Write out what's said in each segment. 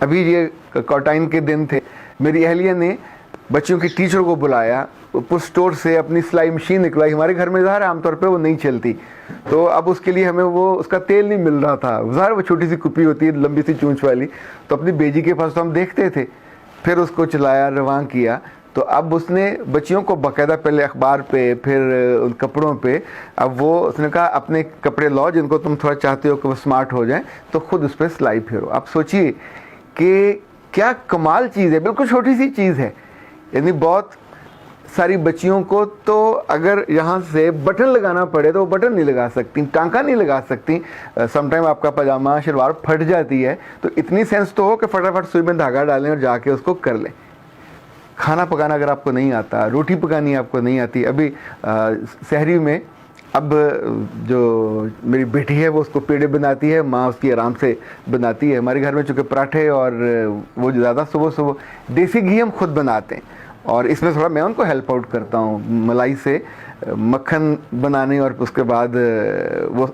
ابھی یہ کوارنٹائن کے دن تھے, میری اہلیہ نے بچوں کی ٹیچر کو بلایا, اوپر اسٹور سے اپنی سلائی مشین نکلائی. ہمارے گھر میں ظاہر عام طور پہ وہ نہیں چلتی, تو اب اس کے لیے ہمیں وہ اس کا تیل نہیں مل رہا تھا. ظاہر وہ چھوٹی سی کپی ہوتی ہے لمبی سی چونچ والی, تو اپنی بیجی کے پاس تو ہم دیکھتے تھے, پھر اس کو چلایا, رواں کیا. تو اب اس نے بچیوں کو باقاعدہ پہلے اخبار پہ, پھر ان کپڑوں پہ, اب وہ اس نے کہا اپنے کپڑے لاؤ جن کو تم تھوڑا چاہتے ہو کہ وہ اسمارٹ ہو جائیں, تو خود اس پہ سلائی پھیرو. آپ سوچئے کہ کیا کمال چیز ہے, بالکل چھوٹی سی چیز ہے. یعنی بہت ساری بچیوں کو تو اگر یہاں سے بٹن لگانا پڑے تو وہ بٹن نہیں لگا سکتی, ٹانکا نہیں لگا سکتی. سم ٹائم آپ کا پاجامہ شلوار پھٹ جاتی ہے, تو اتنی سینس تو ہو کہ فٹافٹ سوئی میں دھاگا ڈالیں اور جا کے اس کو کر لیں. کھانا پکانا اگر آپ کو نہیں آتا, روٹی پکانی آپ کو نہیں آتی. ابھی سحری میں اب جو میری بیٹی ہے وہ اس کو پیڑے بناتی ہے, ماں اس کی آرام سے بناتی ہے. ہمارے گھر میں چونکہ پراٹھے اور وہ زیادہ صبح دیسی گھی ہم خود بناتے ہیں, اور اس میں تھوڑا میں ان کو ہیلپ آؤٹ کرتا ہوں ملائی سے مکھن بنانے, اور اس کے بعد وہ.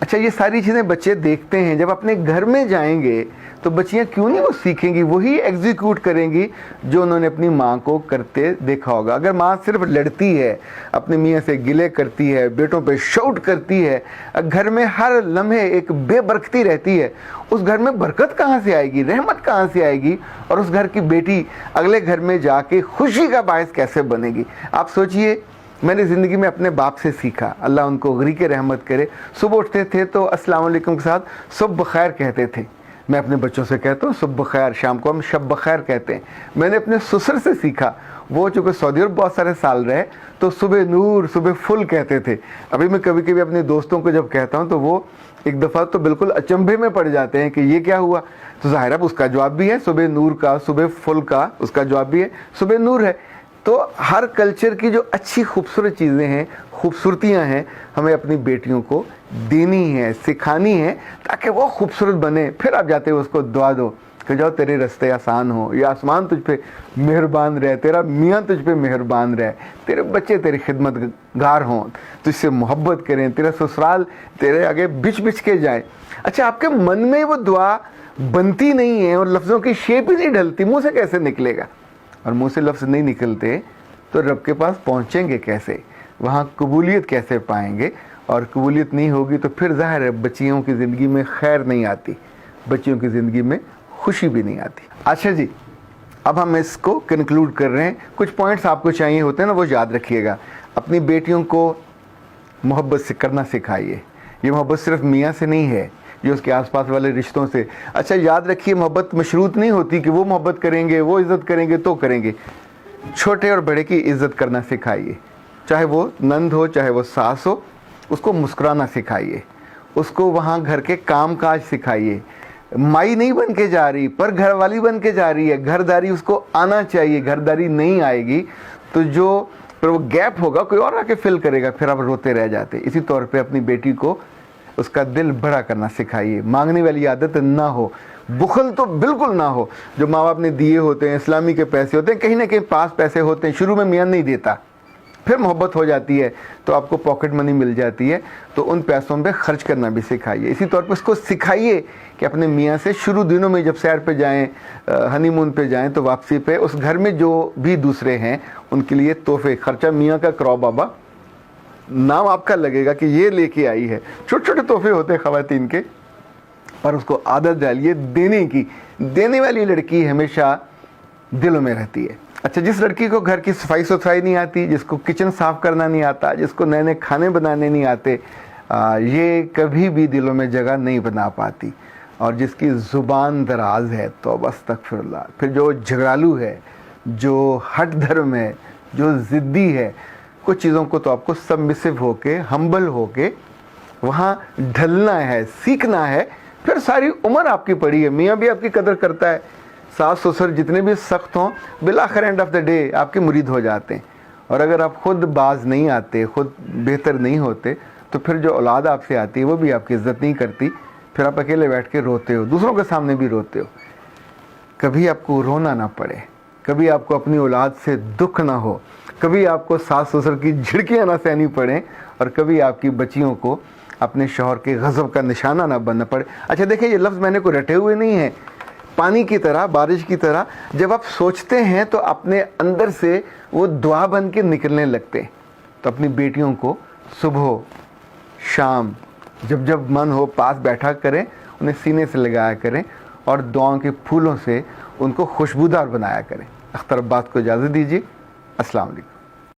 اچھا, یہ ساری چیزیں بچے دیکھتے ہیں. جب اپنے گھر میں جائیں گے تو بچیاں کیوں نہیں وہ سیکھیں گی, وہی ایگزیکیوٹ کریں گی جو انہوں نے اپنی ماں کو کرتے دیکھا ہوگا. اگر ماں صرف لڑتی ہے, اپنے میاں سے گلے کرتی ہے, بیٹوں پہ شاؤٹ کرتی ہے, گھر میں ہر لمحے ایک بے برکتی رہتی ہے, اس گھر میں برکت کہاں سے آئے گی, رحمت کہاں سے آئے گی, اور اس گھر کی بیٹی اگلے گھر میں جا کے خوشی کا باعث کیسے بنے گی. آپ سوچئے, میں نے زندگی میں اپنے باپ سے سیکھا, اللہ ان کو غری کے رحمت کرے. صبح اٹھتے تھے تو السلام علیکم کے ساتھ صبح بخیر کہتے تھے. میں اپنے بچوں سے کہتا ہوں صبح بخیر, شام کو ہم شب بخیر کہتے ہیں. میں نے اپنے سسر سے سیکھا, وہ چونکہ سعودی عرب بہت سارے سال رہے تو صبح نور صبح فل کہتے تھے. ابھی میں کبھی کبھی اپنے دوستوں کو جب کہتا ہوں تو وہ ایک دفعہ تو بالکل اچنبھے میں پڑ جاتے ہیں کہ یہ کیا ہوا. تو ظاہر اب اس کا جواب بھی ہے صبح نور کا, صبح فل کا اس کا جواب بھی ہے صبح نور ہے. تو ہر کلچر کی جو اچھی خوبصورت چیزیں ہیں, خوبصورتیاں ہیں, ہمیں اپنی بیٹیوں کو دینی ہے, سکھانی ہے, تاکہ وہ خوبصورت بنے. پھر آپ جاتے ہو اس کو دعا دو کہ جاؤ تیرے رستے آسان ہو, یا آسمان تجھ پہ مہربان رہے, تیرا میاں تجھ پہ مہربان رہے, تیرے بچے تیری خدمت گار ہوں, تجھ سے محبت کریں, تیرا سسرال تیرے آگے بچ بچ کے جائے. اچھا, آپ کے من میں وہ دعا بنتی نہیں ہے اور لفظوں کی شیپ ہی نہیں ڈھلتی, منہ سے کیسے نکلے گا؟ اور منہ سے لفظ نہیں نکلتے تو رب کے پاس پہنچیں گے کیسے, وہاں قبولیت کیسے پائیں گے؟ اور قبولیت نہیں ہوگی تو پھر ظاہر ہے بچیوں کی زندگی میں خیر نہیں آتی, بچیوں کی زندگی میں خوشی بھی نہیں آتی. اچھا جی, اب ہم اس کو کنکلوڈ کر رہے ہیں. کچھ پوائنٹس آپ کو چاہیے ہوتے ہیں نا, وہ یاد رکھیے گا. اپنی بیٹیوں کو محبت سے کرنا سکھائیے. یہ محبت صرف میاں سے نہیں ہے, یہ اس کے آس پاس والے رشتوں سے. اچھا یاد رکھیے, محبت مشروط نہیں ہوتی کہ وہ محبت کریں گے, وہ عزت کریں گے تو کریں گے. چھوٹے اور بڑے کی عزت کرنا سکھائیے, چاہے وہ نند ہو چاہے وہ ساس ہو. اس کو مسکرانا سکھائیے, اس کو وہاں گھر کے کام کاج سکھائیے. مائی نہیں بن کے جا رہی پر گھر والی بن کے جا رہی ہے, گھرداری اس کو آنا چاہیے. گھرداری نہیں آئے گی تو جو پھر وہ گیپ ہوگا کوئی اور آ کے فل کرے گا, پھر آپ روتے رہ جاتے. اسی طور پہ اپنی بیٹی کو اس کا دل بڑا کرنا سکھائیے. مانگنے والی عادت نہ ہو, بخل تو بالکل نہ ہو. جو ماں باپ نے دیے ہوتے ہیں, اسلامی کے پیسے ہوتے ہیں, کہیں نہ کہیں پاس پیسے ہوتے ہیں, شروع میں میاں نہیں دیتا, پھر محبت ہو جاتی ہے تو آپ کو پاکٹ منی مل جاتی ہے, تو ان پیسوں پہ خرچ کرنا بھی سکھائیے. اسی طور پہ اس کو سکھائیے کہ اپنے میاں سے شروع دنوں میں جب سیر پہ جائیں, ہنی مون پہ جائیں, تو واپسی پہ اس گھر میں جو بھی دوسرے ہیں ان کے لیے تحفے, خرچہ میاں کا کراؤ بابا, نام آپ کا لگے گا کہ یہ لے کے آئی ہے. چھوٹے چھوٹے تحفے ہوتے ہیں خواتین کے, اور اس کو عادت ڈالیے دینے کی. دینے والی لڑکی ہمیشہ دلوں میں رہتی ہے. اچھا, جس لڑکی کو گھر کی صفائی ستھرائی نہیں آتی, جس کو کچن صاف کرنا نہیں آتا, جس کو نئے نئے کھانے بنانے نہیں آتے, یہ کبھی بھی دلوں میں جگہ نہیں بنا پاتی. اور جس کی زبان دراز ہے, توبہ استغفر اللہ, پھر جو جھگڑالو ہے, جو ہٹ دھرم ہے, جو ضدی ہے, کچھ چیزوں کو تو آپ کو سبمسو ہو کے, ہمبل ہو کے وہاں ڈھلنا ہے, سیکھنا ہے. پھر ساری عمر آپ کی پڑی ہے, میاں بھی آپ کی قدر کرتا ہے, ساس سسر جتنے بھی سخت ہوں بالآخر اینڈ آف دا ڈے آپ کے مرید ہو جاتے ہیں. اور اگر آپ خود باز نہیں آتے, خود بہتر نہیں ہوتے, تو پھر جو اولاد آپ سے آتی ہے وہ بھی آپ کی عزت نہیں کرتی. پھر آپ اکیلے بیٹھ کے روتے ہو, دوسروں کے سامنے بھی روتے ہو. کبھی آپ کو رونا نہ پڑے, کبھی آپ کو اپنی اولاد سے دکھ نہ ہو, کبھی آپ کو ساس سسر کی جھڑکیاں نہ سہنی پڑیں, اور کبھی آپ کی بچیوں کو اپنے شوہر کے غضب کا نشانہ نہ بننا پڑے. اچھا دیکھیں, یہ لفظ میں نے کوئی رٹے ہوئے نہیں ہیں, پانی کی طرح, بارش کی طرح جب آپ سوچتے ہیں تو اپنے اندر سے وہ دعا بن کے نکلنے لگتے ہیں. تو اپنی بیٹیوں کو صبح شام جب جب من ہو پاس بیٹھا کریں, انہیں سینے سے لگایا کریں اور دعاؤں کے پھولوں سے ان کو خوشبودار بنایا کریں. اختر عباس کو اجازت دیجیے. السلام علیکم.